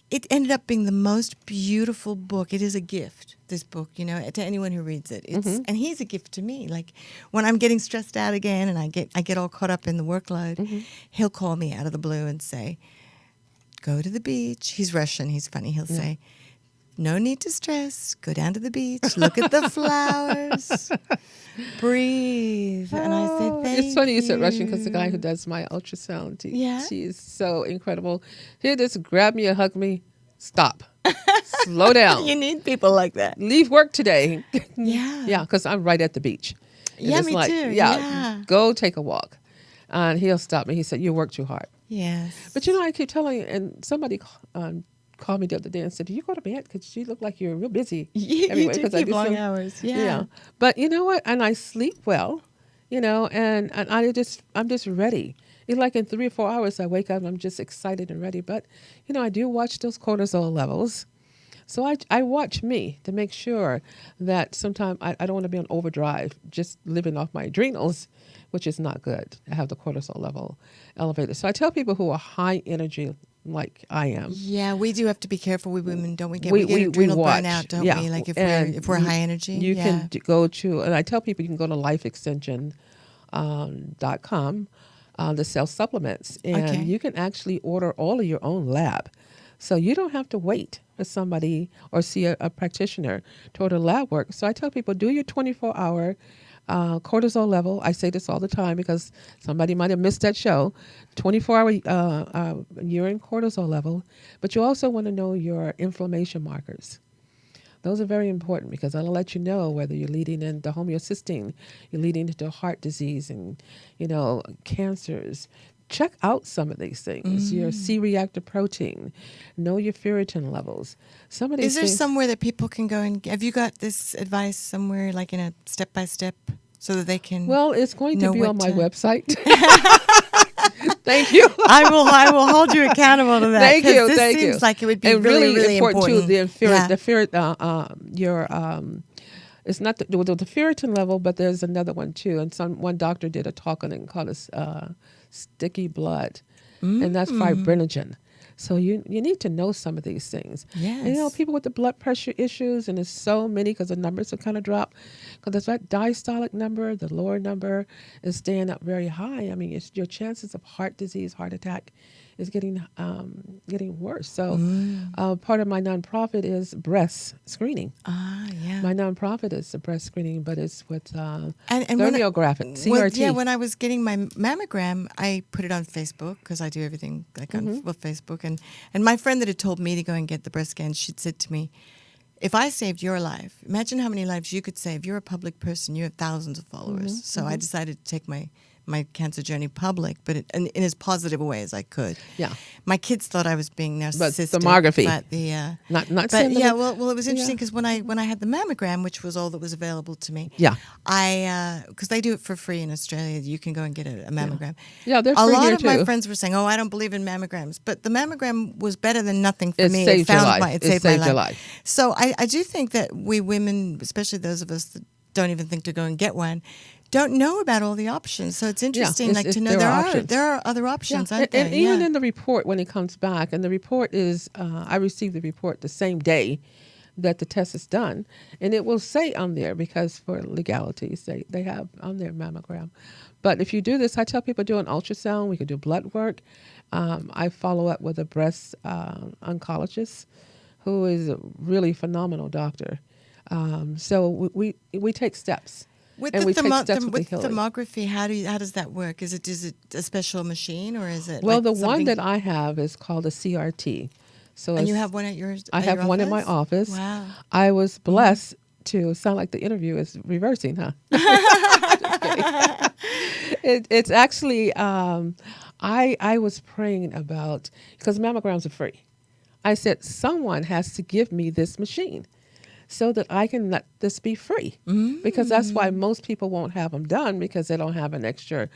C: It ended up being the most beautiful book. It is a gift, this book, to anyone who reads it. And he's a gift to me. Like when I'm getting stressed out again and I get all caught up in the workload, he'll call me out of the blue and say, "Go to the beach." He's Russian. He's funny. He'll say, "No need to stress. Go down to the beach. Look at the flowers. Breathe." And I said, "Thank
B: It's funny you said Russian because the guy
C: you."
B: who does my ultrasound,
C: Yeah?
B: she's so incredible. He'll just grab me and hug me stop, slow down.
C: You need people like that.
B: Leave work today.
C: Yeah.
B: Yeah, because I'm right at the beach. And
C: Yeah,
B: it's
C: me
B: like,
C: too.
B: Yeah,
C: Yeah.
B: go take a walk. And he'll stop me. He said, you work too hard.
C: Yes.
B: But, you know, I keep telling you, and somebody called me the other day and said, do you go to bed? Because you look like you're real busy.
C: You
B: Everywhere,
C: do
B: 'cause I
C: keep
B: do
C: long
B: some-
C: hours. Yeah.
B: But you know what? And I sleep well, you know, and I'm just ready. It's like in 3 or 4 hours, I wake up and I'm just excited and ready. But, you know, I do watch those cortisol levels. So I watch me to make sure that sometimes I don't want to be on overdrive, just living off my adrenals, which is not good. I have the cortisol level elevated. So I tell people who are high energy like I am.
C: Yeah, we do have to be careful. We women, don't we get
B: We
C: adrenal
B: watch.
C: burnout, don't
B: Yeah.
C: we? Like
B: And
C: if we're high energy.
B: You
C: yeah.
B: can go to, and I tell people you can go to lifeextension.com, the self supplements, and
C: Okay.
B: you can actually order all of your own lab. So you don't have to wait for somebody or see a practitioner to order lab work. So I tell people, do your 24-hour cortisol level. I say this all the time because somebody might have missed that show. 24-hour urine cortisol level. But you also want to know your inflammation markers. Those are very important because that'll let you know whether you're leading into homeocysteine, you're leading into heart disease and, you know, cancers. Check out some of these things. Your C-reactive protein. Know your ferritin levels. Some of these
C: Is there
B: things,
C: somewhere that people can go and have you got this advice somewhere, like in a step-by-step, so that they can?
B: well, it's going to
C: know
B: be
C: what
B: on my
C: to-
B: website. Thank you.
C: I will hold you accountable to that.
B: Thank
C: 'cause
B: you.
C: This
B: Thank
C: seems
B: you.
C: like it would be
B: and
C: really
B: important too. The
C: Yeah.
B: It's not the ferritin level, but there's another one too. And one doctor did a talk on it and called it sticky blood, and that's fibrinogen. So you need to know some of these things.
C: Yes.
B: And, you know, people with the blood pressure issues, and there's so many because the numbers have kind of dropped. Because that diastolic number, the lower number, is staying up very high. I mean, your chances of heart disease, heart attack, is getting worse. So part of my nonprofit is breast screening.
C: Yeah.
B: My nonprofit is the breast screening, but it's with
C: And
B: thermographic, CRT.
C: when I was getting my mammogram, I put it on Facebook because I do everything like on Facebook. And my friend that had told me to go and get the breast scan, she'd said to me, if I saved your life, imagine how many lives you could save. You're a public person. You have thousands of followers. So I decided to take my cancer journey public, but in as positive a way as I could.
B: Yeah.
C: My kids thought I was being narcissistic.
B: thermography.
C: But the
B: not
C: but
B: saying that
C: yeah,
B: it-
C: well, it was interesting because when I had the mammogram, which was all that was available to me.
B: Yeah.
C: Because they do it for free in Australia. You can go and get a mammogram.
B: Yeah, they're
C: a
B: free
C: lot
B: here
C: of my
B: too.
C: friends were saying, "Oh, I don't believe in mammograms," but the mammogram was better than nothing for
B: It
C: me.
B: saved your life.
C: It
B: It
C: saved
B: saved
C: my
B: your
C: life.
B: life.
C: So I do think that we women, especially those of us that don't even think to go and get one, don't know about all the options. So it's interesting,
B: it's-
C: to know
B: there
C: there
B: are
C: are
B: options.
C: other options,
B: Yeah.
C: aren't there?
B: And even in the report when it comes back, and the report is, I received the report the same day that the test is done, and it will say on there, because for legalities, they have on their mammogram. But if you do this, I tell people do an ultrasound. We could do blood work. I follow up with a breast oncologist who is a really phenomenal doctor. So we take steps.
C: With
B: and
C: the
B: we take steps with the
C: with
B: healing.
C: thermography, how does that work? Is it a special machine or is it?
B: Well,
C: like
B: the one
C: something-
B: that I have is called a CRT. So
C: and you
B: it's-
C: have one at yours.
B: I have one in my office.
C: Wow.
B: I was blessed to sound like the interview is reversing, huh? It's actually, I was praying about, because mammograms are free. I said, someone has to give me this machine so that I can let this be free. Because that's why most people won't have them done, because they don't have an extra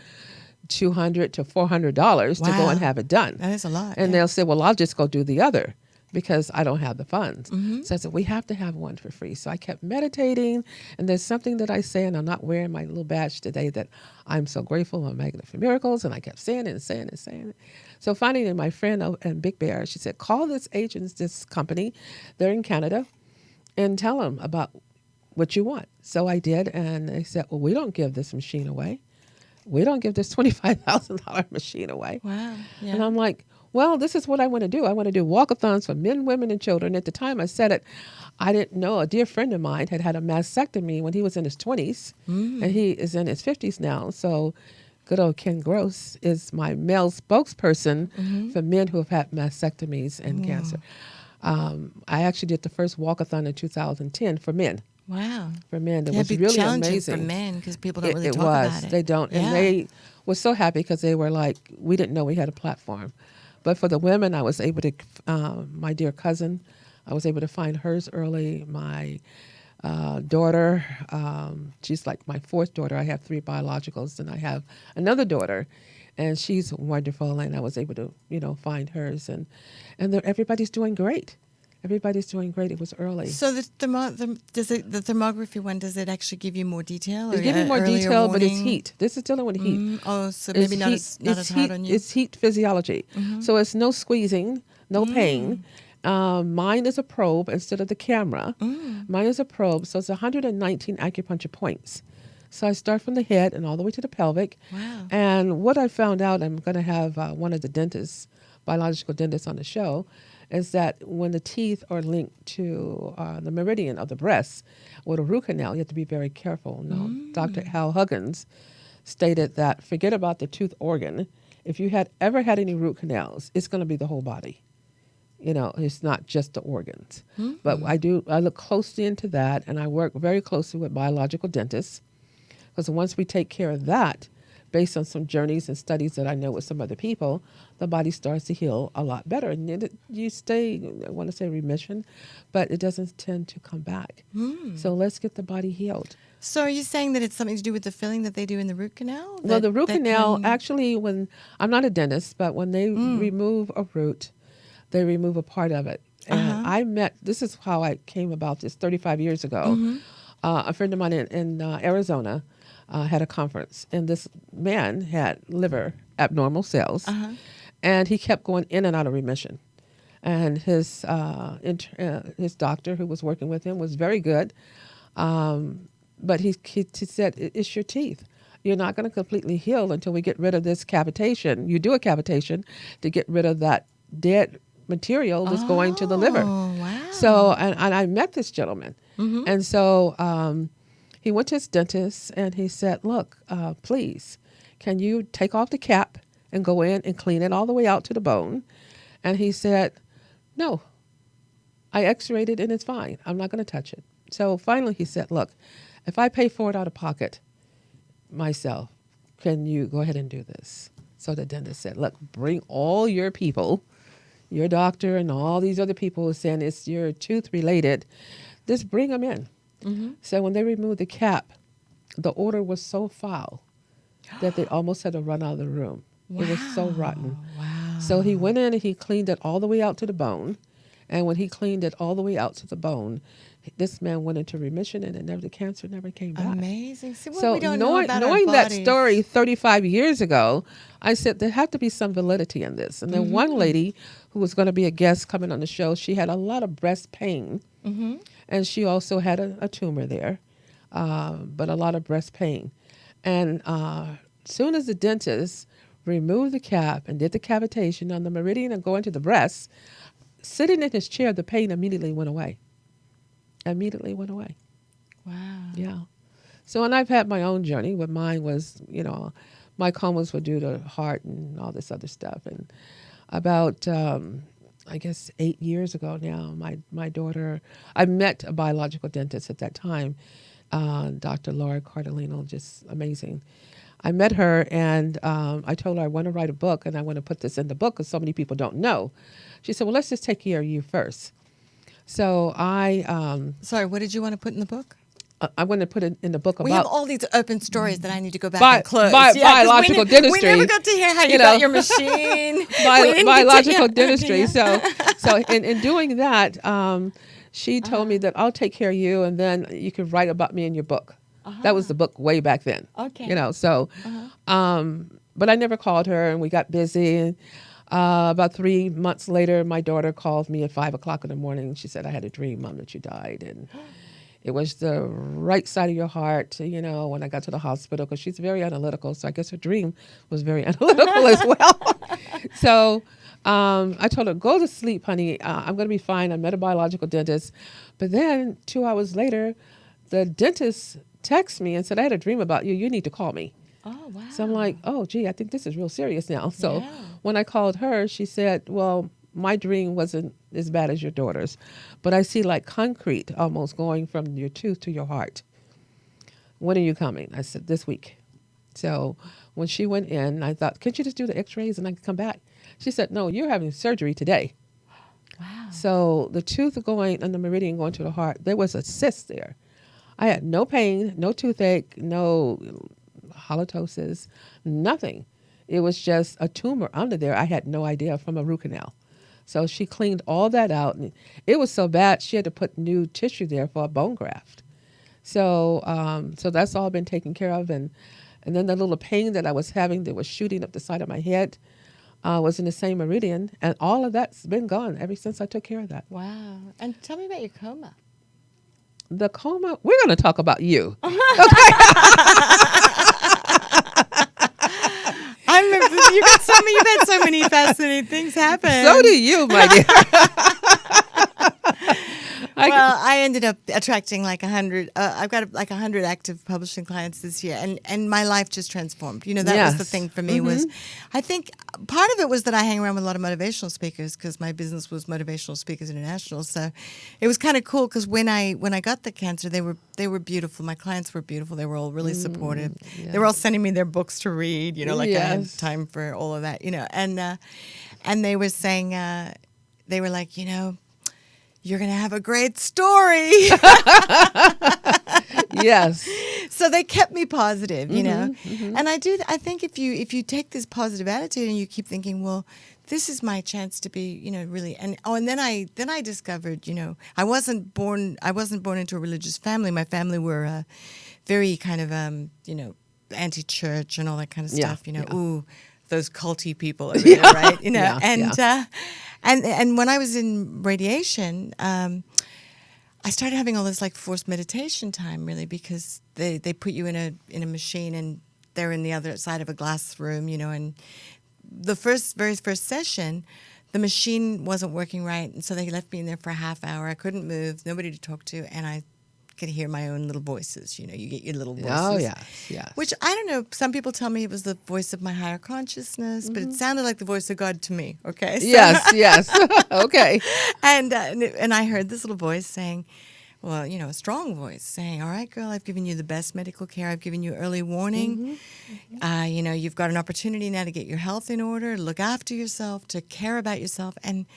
B: $200 to $400 to go
C: Wow.
B: and have it done.
C: That is a lot.
B: And
C: yeah.
B: they'll say, well, I'll just go do the other because I don't have the funds. So I said, we have to have one for free. So I kept meditating, and there's something that I say, and I'm not wearing my little badge today, that I'm so grateful, I'm a magnet for miracles, and I kept saying it and saying it and saying it. So finally, my friend and Big Bear, she said, call this company, they're in Canada, and tell them about what you want. So I did, and they said, well, we don't give this machine away. We don't give this $25,000 machine away.
C: Wow. Yeah.
B: And I'm like, well, this is what I want to do. I want to do walkathons for men, women, and children. At the time I said it, I didn't know. A dear friend of mine had a mastectomy when he was in his 20s, and he is in his 50s now. So good old Ken Gross is my male spokesperson for men who have had mastectomies and cancer. I actually did the first walkathon in 2010 for men.
C: Wow.
B: For men, it
C: Yeah,
B: was
C: it'd be
B: really
C: challenging
B: amazing.
C: for men because people don't really
B: It
C: talk
B: was.
C: about it.
B: They don't,
C: Yeah.
B: and they were so happy because they were like, we didn't know we had a platform. But for the women, I was able to. My dear cousin, I was able to find hers early. My daughter, she's like my fourth daughter. I have 3 biologicals, and I have another daughter, and she's wonderful. And I was able to, find hers, and everybody's doing great. Everybody's doing great. It was early.
C: So the thermography one, does it actually give you more detail?
B: It's giving more detail, but it's heat. This is dealing with heat.
C: So maybe not as hard on you.
B: It's heat physiology. So it's no squeezing, no pain. Mine is a probe instead of the camera. Mine is a probe, so it's 119 acupuncture points. So I start from the head and all the way to the pelvic.
C: Wow.
B: And what I found out, I'm going to have one of the dentists, biological dentists on the show, is that when the teeth are linked to the meridian of the breast or the root canal, you have to be very careful. Now, Dr. Hal Huggins stated that forget about the tooth organ. If you had ever had any root canals, it's going to be the whole body. It's not just the organs. But I look closely into that, and I work very closely with biological dentists, because once we take care of that, based on some journeys and studies that I know with some other people, the body starts to heal a lot better. And you stay, I want to say remission, but it doesn't tend to come back. So let's get the body healed.
C: So are you saying that it's something to do with the filling that they do in the root canal?
B: Well, the root canal, actually, when I'm not a dentist, but when they remove a root, they remove a part of it. And this is how I came about this 35 years ago. A friend of mine in Arizona had a conference, and this man had liver abnormal cells, and he kept going in and out of remission. And his doctor, who was working with him, was very good, but he said, it's your teeth. You're not going to completely heal until we get rid of this cavitation. You do a cavitation to get rid of that dead material that's going to the liver.
C: Wow.
B: So, and I met this gentleman, and so he went to his dentist, and he said, look, please, can you take off the cap and go in and clean it all the way out to the bone? And he said, no, I x-rayed it and it's fine. I'm not going to touch it. So finally he said, look, if I pay for it out of pocket myself, can you go ahead and do this? So the dentist said, look, bring all your people, your doctor and all these other people who are saying it's your tooth related, just bring them in. So when they removed the cap, the odor was so foul that they almost had to run out of the room. It was so rotten.
C: Wow.
B: So he went in and he cleaned it all the way out to the bone. And when he cleaned it all the way out to the bone, this man went into remission, and the cancer never came back.
C: Amazing. See,
B: So
C: we don't know about
B: knowing
C: our
B: that
C: bodies.
B: story 35 years ago, I said there had to be some validity in this. And then one lady who was going to be a guest coming on the show, she had a lot of breast pain, and she also had a tumor there, but a lot of breast pain. And soon as the dentist removed the cap and did the cavitation on the meridian and going to the breast, sitting in his chair, the pain immediately went away.
C: Wow.
B: Yeah. So, and I've had my own journey. What mine was, my comas were due to heart and all this other stuff. And about, I guess, 8 years ago now, my daughter, I met a biological dentist at that time, Dr. Laura Cardellino, just amazing. I met her, and I told her I want to write a book, and I want to put this in the book because so many people don't know. She said, well, let's just take care of you first. So
C: Sorry, what did you want to put in the book?
B: I want to put it in the book about...
C: We have all these open stories that I need to go back and close.
B: Biological dentistry.
C: We never got to hear how you got your machine.
B: Biological dentistry. So in doing that, she told me that I'll take care of you, and then you can write about me in your book. That was the book way back then.
C: Okay.
B: But I never called her, and we got busy. And about 3 months later, my daughter called me at 5 o'clock in the morning. She said, I had a dream, Mom, that you died. And it was the right side of your heart, when I got to the hospital, because she's very analytical. So I guess her dream was very analytical as well. So I told her, go to sleep, honey. I'm going to be fine. I met a biological dentist. But then 2 hours later, the dentist texted me and said, I had a dream about you. You need to call me.
C: Oh, wow.
B: So I'm like, oh, gee, I think this is real serious now. So when I called her, she said, well, my dream wasn't as bad as your daughter's, but I see like concrete almost going from your tooth to your heart. When are you coming? I said, this week. So when she went in, I thought, can't you just do the x-rays and I can come back? She said, no, you're having surgery today.
C: Wow.
B: So the tooth going and the meridian going to the heart, there was a cyst there. I had no pain, no toothache, no halitosis, nothing. It was just a tumor under there. I had no idea, from a root canal. So she cleaned all that out. And it was so bad, she had to put new tissue there for a bone graft. So so that's all been taken care of. And then the little pain that I was having that was shooting up the side of my head was in the same meridian. And all of that's been gone ever since I took care of that.
C: Wow. And tell me about your coma.
B: The coma, we're going to talk about you.
C: I remember you've had so many fascinating things happen.
B: So do you, my dear.
C: Well, I ended up attracting like 100. I've got like 100 active publishing clients this year, and my life just transformed. You know, that was the thing for me. Was I think part of it was that I hang around with a lot of motivational speakers because my business was Motivational Speakers International. So it was kind of cool because when I got the cancer, they were beautiful. My clients were beautiful. They were all really supportive.
B: Yeah.
C: They were all sending me their books to read. You know, like I had
B: Yes.
C: time for all of that. You know, and they were saying they were like, you know, you're going to have a great story.
B: Yes.
C: So they kept me positive, you know. And I think if you take this positive attitude and you keep thinking, well, this is my chance to be, you know, really, and then I discovered, you know, I wasn't born into a religious family. My family were very kind of you know, anti-church and all that kind of stuff, you know.
B: Yeah.
C: Ooh, those culty people over there, right? You know,
B: Yeah,
C: and when I was in radiation, I started having all this like forced meditation time, really, because they put you in a machine and they're in the other side of a glass room, you know. And the very first session, the machine wasn't working right, and so they left me in there for a half hour. I couldn't move, nobody to talk to, and I could hear my own little voices. You know, you get your little voices.
B: Oh, yes.
C: Which, I don't know, some people tell me it was the voice of my higher consciousness, but it sounded like the voice of God to me, okay? So,
B: Yes. Okay.
C: and I heard this little voice saying, well, you know, a strong voice saying, all right, girl, I've given you the best medical care. I've given you early warning. You know, you've got an opportunity now to get your health in order, look after yourself, to care about yourself, and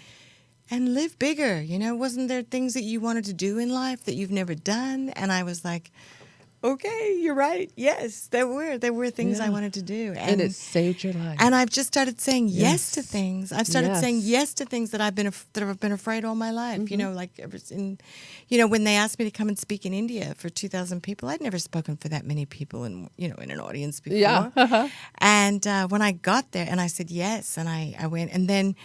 C: live bigger. You know, wasn't there things that you wanted to do in life that you've never done? And I was like, okay, you're right. Yes, there were things I wanted to do.
B: And it saved your life.
C: And I've just started saying yes to
B: Yes.
C: things. I've started
B: Yes.
C: saying yes to things that I've been afraid all my life. You know, like you know, when they asked me to come and speak in India for 2,000 people, I'd never spoken for that many people in an audience before.
B: Yeah.
C: And when I got there, and I said yes, and I went, and then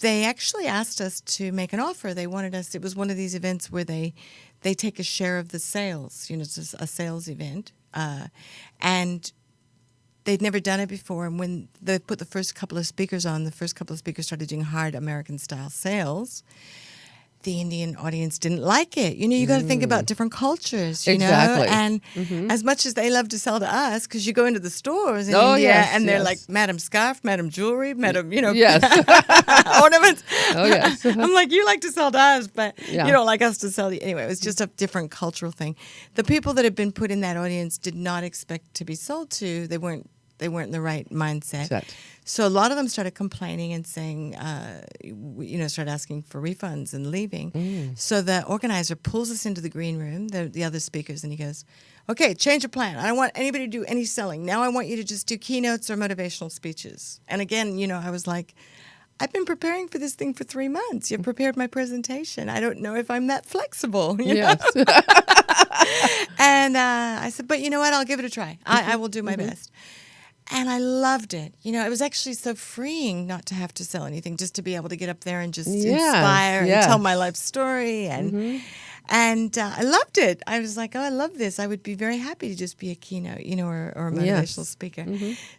C: they actually asked us to make an offer. They wanted us. It was one of these events where they take a share of the sales. You know, it's just a sales event, and they'd never done it before. And when they put the first couple of speakers on, the first couple of speakers started doing hard American-style sales. The Indian audience didn't like it. You know, you got to think about different cultures, you
B: Exactly.
C: know? And as much as they love to sell to us, because you go into the stores in
B: Oh,
C: India
B: yes,
C: and they're
B: yes.
C: like, Madam Scarf, Madam Jewelry, Madam, you know,
B: Yes.
C: ornaments.
B: Oh, yes.
C: I'm like, you like to sell to us, but
B: Yeah.
C: you don't like us to sell to you. Anyway, it was just a different cultural thing. The people that had been put in that audience did not expect to be sold to. They weren't in the right mindset.
B: Set.
C: So a lot of them started complaining and saying, started asking for refunds and leaving. So the organizer pulls us into the green room, the other speakers, and he goes, okay, change your plan. I don't want anybody to do any selling. Now I want you to just do keynotes or motivational speeches. And again, you know, I was like, I've been preparing for this thing for 3 months. You've prepared my presentation. I don't know if I'm that flexible. You know?
B: Yes.
C: And I said, but you know what? I'll give it a try. I will do my best. And I loved it. You know, it was actually so freeing not to have to sell anything, just to be able to get up there and just inspire and tell my life story. And I loved it. I was like, oh, I love this. I would be very happy to just be a keynote, you know, or a motivational speaker.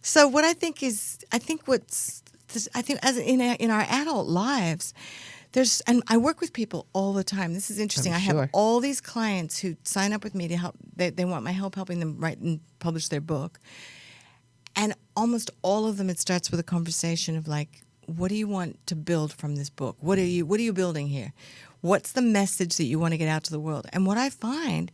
C: So what I think as in our adult lives, and I work with people all the time. This is interesting.
B: I'm
C: I have
B: sure.
C: all these clients who sign up with me to help. They want my help helping them write and publish their book. And almost all of them, it starts with a conversation of like, what do you want to build from this book? What are you building here? What's the message that you want to get out to the world? And what I find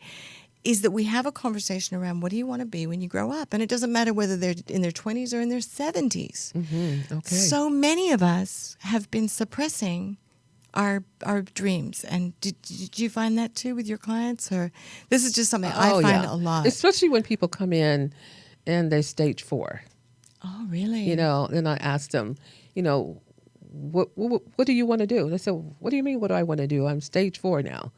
C: is that we have a conversation around what do you want to be when you grow up? And it doesn't matter whether they're in their 20s or in their 70s.
B: Mm-hmm. Okay.
C: So many of us have been suppressing our dreams. And did you find that too with your clients? Or this is just something I find a lot.
B: Especially when people come in and they're stage 4.
C: Oh, really?
B: You know, and I ask them, you know, what do you want to do? They said, what do you mean, what do I want to do? I'm stage 4 now.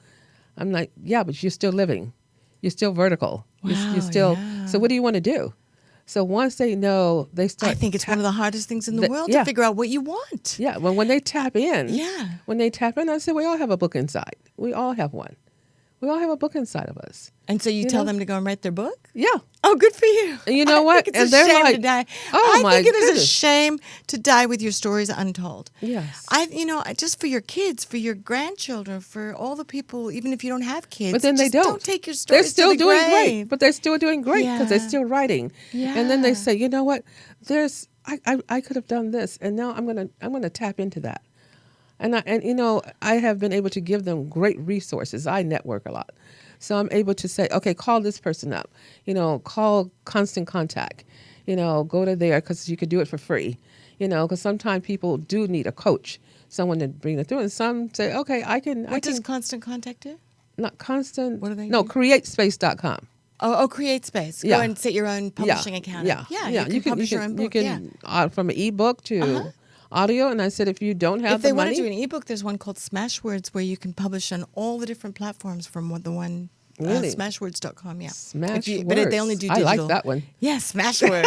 B: I'm like, yeah, but you're still living. You're still vertical.
C: Wow,
B: you're still. So what do you want to do? So once they know, they start.
C: I think it's one of the hardest things in the world to figure out what you want.
B: Yeah, well, when they tap in.
C: Yeah.
B: When they tap in, I say, we all have a book inside. We all have one. We all have a book inside of us.
C: And so you tell them to go and write their book?
B: Yeah.
C: Oh, good for you.
B: And you know what?
C: Think
B: and
C: it's a
B: they're
C: shame
B: like,
C: to die.
B: oh my
C: I think it is
B: goodness.
C: a shame to die with your stories untold.
B: Yes.
C: Just for your kids, for your grandchildren, for all the people, even if you don't have kids.
B: But then they don't.
C: Don't take your stories
B: They're still
C: to the
B: doing
C: grave.
B: great. But they're still doing great because they're
C: Yeah.
B: still writing.
C: Yeah.
B: And then they say, you know what? I could have done this, and now I'm gonna tap into that. And I have been able to give them great resources. I network a lot. So I'm able to say, okay, call this person up, call Constant Contact, go to there because you could do it for free, because sometimes people do need a coach, someone to bring it through. And some say, okay, I can.
C: What does Constant Contact do?
B: Not Constant.
C: What do they
B: No,
C: do?
B: CreateSpace.com.
C: Oh, CreateSpace. Go and set your own publishing account.
B: Yeah.
C: You can publish your own book.
B: You can, from an ebook to audio. And I said, if you don't have
C: If they
B: the
C: want
B: money.
C: to do an ebook, there's one called Smashwords where you can publish on all the different platforms from the one.
B: Really?
C: Smashwords.com, yeah.
B: Smashwords.
C: But they only do digital.
B: I like that one.
C: Yeah, Smashwords.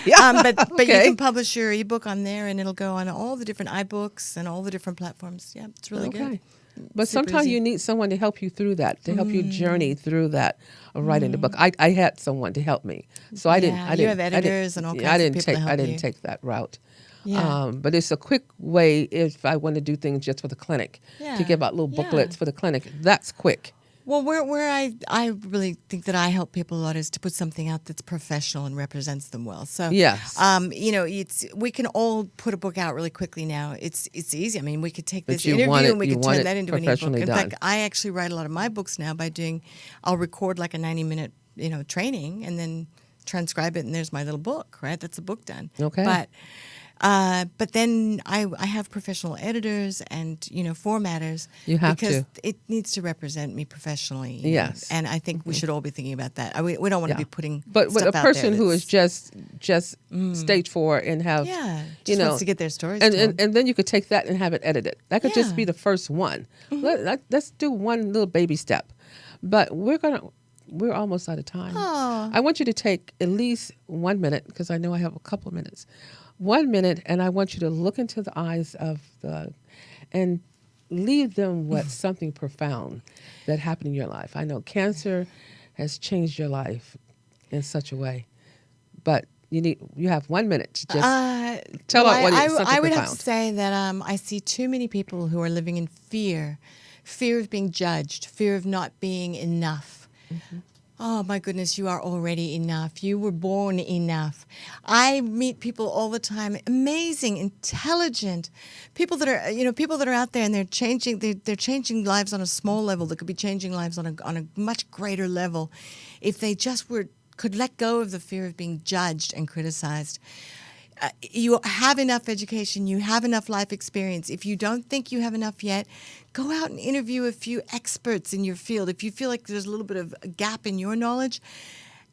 B: Yeah.
C: But you
B: Okay.
C: can publish your ebook on there, and it'll go on all the different iBooks and all the different platforms. Yeah, it's really good.
B: But
C: Super
B: sometimes
C: easy.
B: you need someone to help you through that, to help you journey through that of writing the book. I had someone to help me, so I didn't.
C: You have editors and all kinds of people to help
B: I didn't
C: you.
B: take that route.
C: Yeah.
B: But it's a quick way if I want to do things just for the clinic,
C: Yeah.
B: to give out little
C: Yeah.
B: booklets for the clinic. That's quick.
C: Well, where I really think that I help people a lot is to put something out that's professional and represents them well. So
B: Yes.
C: we can all put a book out really quickly now. It's easy. I mean, we could take
B: But
C: this
B: you
C: interview
B: want it-
C: and we
B: you
C: could
B: want
C: turn
B: it
C: that into an ebook.
B: professionally
C: In
B: done.
C: fact, I actually write a lot of my books now by I'll record like a 90-minute training and then transcribe it, and there's my little book. Right, that's a book done.
B: Okay.
C: But then I have professional editors and formatters.
B: You have
C: because
B: to.
C: it needs to represent me professionally.
B: Yes.
C: And I think we should all be thinking about that. We don't want to
B: Yeah.
C: be putting
B: But
C: stuff
B: a
C: out
B: person
C: there
B: who is
C: that's-
B: just stage 4 and have
C: just wants to get their stories
B: and,
C: told.
B: and then you could take that and have it edited. That could just
C: Yeah.
B: be the first one. Let's do one little baby step. But we're almost out of time.
C: Oh.
B: I want you to take at least 1 minute, because I know I have a couple of minutes. 1 minute, and I want you to look into the eyes and leave them with something profound that happened in your life. I know cancer has changed your life in such a way, but you have 1 minute to just tell
C: well,
B: out what it is, something
C: I would have
B: profound.
C: to say that I see too many people who are living in fear of being judged, fear of not being enough.
B: Mm-hmm.
C: Oh my goodness, you are already enough. You were born enough. I meet people all the time, amazing, intelligent people that are out there and they're changing lives on a small level that could be changing lives on a much greater level if they just could let go of the fear of being judged and criticized. You have enough education, you have enough life experience. If you don't think you have enough yet, go out and interview a few experts in your field. If you feel like there's a little bit of a gap in your knowledge,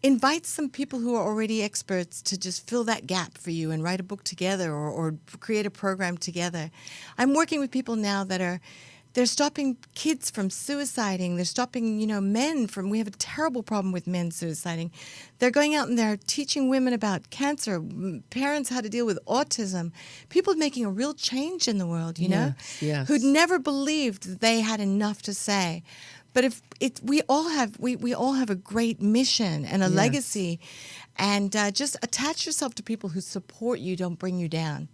C: invite some people who are already experts to just fill that gap for you and write a book together or create a program together. I'm working with people now they're stopping kids from suiciding. They're stopping, men from, we have a terrible problem with men suiciding. They're going out and they're teaching women about cancer, parents how to deal with autism. People making a real change in the world,
B: Yes.
C: who'd never believed that they had enough to say. But we all have a great mission and a legacy, and just attach yourself to people who support you, don't bring you down.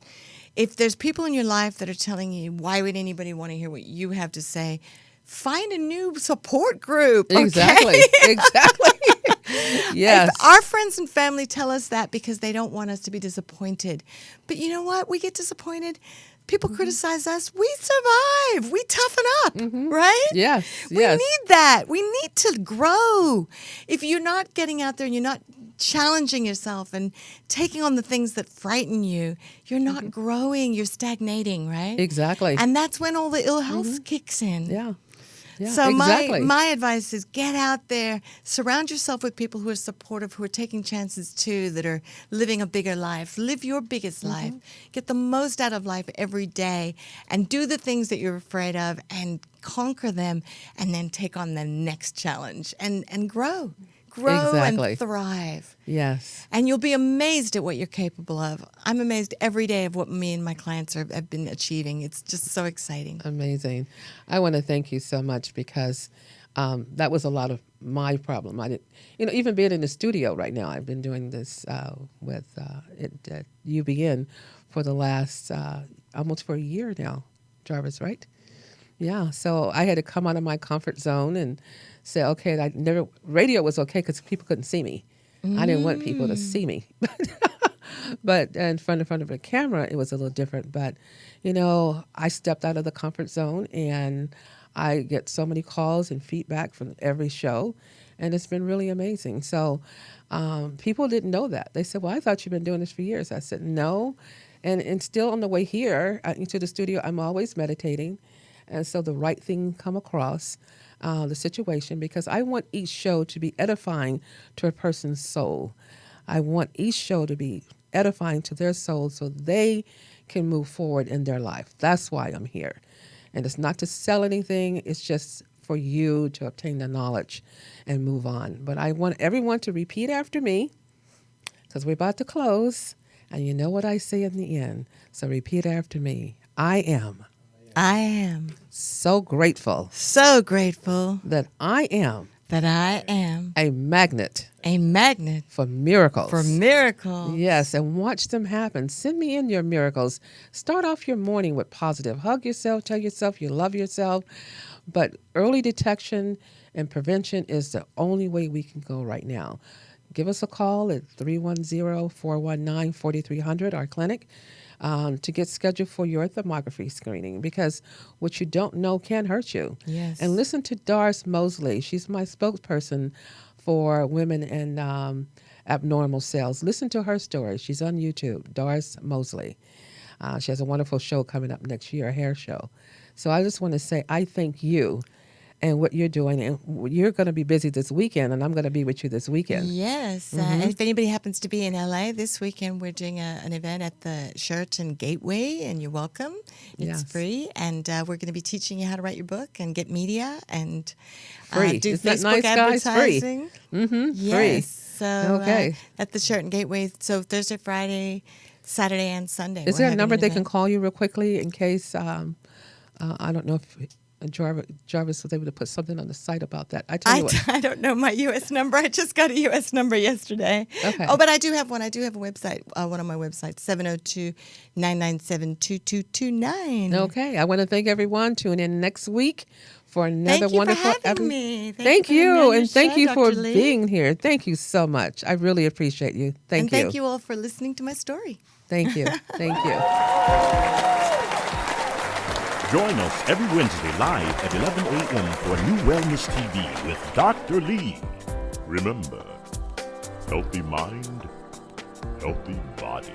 C: If there's people in your life that are telling you, why would anybody want to hear what you have to say? Find a new support group. Okay?
B: Exactly. Yes.
C: Our friends and family tell us that because they don't want us to be disappointed. But you know what? We get disappointed. People criticize us. We survive. We toughen up, right?
B: Yes.
C: We
B: Yes.
C: need that. We need to grow. If you're not getting out there and you're not challenging yourself and taking on the things that frighten you, you're not growing. You're stagnating, right?
B: Exactly.
C: And that's when all the ill health kicks in.
B: Yeah. Yeah,
C: So
B: exactly.
C: my advice is get out there, surround yourself with people who are supportive, who are taking chances too, that are living a bigger life. Live your biggest life. Get the most out of life every day and do the things that you're afraid of and conquer them and then take on the next challenge and grow. Grow
B: Exactly.
C: and thrive.
B: Yes.
C: And you'll be amazed at what you're capable of. I'm amazed every day of what me and my clients have been achieving. It's just so exciting.
B: Amazing. I want to thank you so much because that was a lot of my problem. I didn't, even being in the studio right now, I've been doing this with at UBN for the last almost for a year now, Jarvis, right? Yeah. So I had to come out of my comfort zone and say, okay, radio was okay because people couldn't see me. I didn't want people to see me. But in front of the camera, it was a little different. But, I stepped out of the comfort zone and I get so many calls and feedback from every show. And it's been really amazing. So people didn't know that. They said, well, I thought you've been doing this for years. I said, no. And still on the way here into the studio, I'm always meditating. And so the right thing come across the situation, because I want each show to be edifying to a person's soul. I want each show to be edifying to their soul so they can move forward in their life. That's why I'm here. And it's not to sell anything. It's just for you to obtain the knowledge and move on. But I want everyone to repeat after me because we're about to close. And you know what I say in the end. So repeat after me. I am
C: so
B: grateful
C: that
B: I am a magnet for miracles. Yes, and watch them happen. Send me in your miracles. Start off your morning with positive. Hug yourself, tell yourself you love yourself. But early detection and prevention is the only way we can go right now. Give us a call at 310-419-4300, our clinic, to get scheduled for your thermography screening, because what you don't know can hurt you.
C: Yes.
B: And listen to Doris Mosley. She's my spokesperson for women and abnormal cells. Listen to her story. She's on YouTube, Doris Mosley. She has a wonderful show coming up next year, a hair show. So I just want to say I thank you and what you're doing. And you're going to be busy this weekend, and I'm going to be with you this weekend.
C: Yes. If anybody happens to be in LA this weekend, we're doing an event at the Sheraton Gateway, and you're welcome. It's free, and we're going to be teaching you how to write your book and get media and
B: free.
C: Do
B: Isn't
C: Facebook
B: that nice,
C: advertising.
B: guys? Free.
C: Yes.
B: Free.
C: So
B: Okay.
C: At the Sheraton Gateway. So Thursday, Friday, Saturday, and Sunday.
B: Is there a number they can call you real quickly in case, I don't know if Jarvis was able to put something on the site about that. I
C: don't know my U.S. number. I just got a U.S. number yesterday.
B: Okay.
C: Oh, but I do have one. I do have a website, one on my website, 702-997-2229.
B: Okay. I want to thank everyone. Tune in next week for another
C: Thank you
B: wonderful
C: for having me.
B: Thank
C: you for having me
B: you.
C: on your
B: And thank
C: show,
B: you for
C: Dr. Lee.
B: being here. Thank you so much. I really appreciate you. Thank you.
C: Thank you all for listening to my story.
B: Thank you. Thank you.
A: Join us every Wednesday live at 11 a.m. for NuWellness TV with Dr. Lee. Remember, healthy mind, healthy body.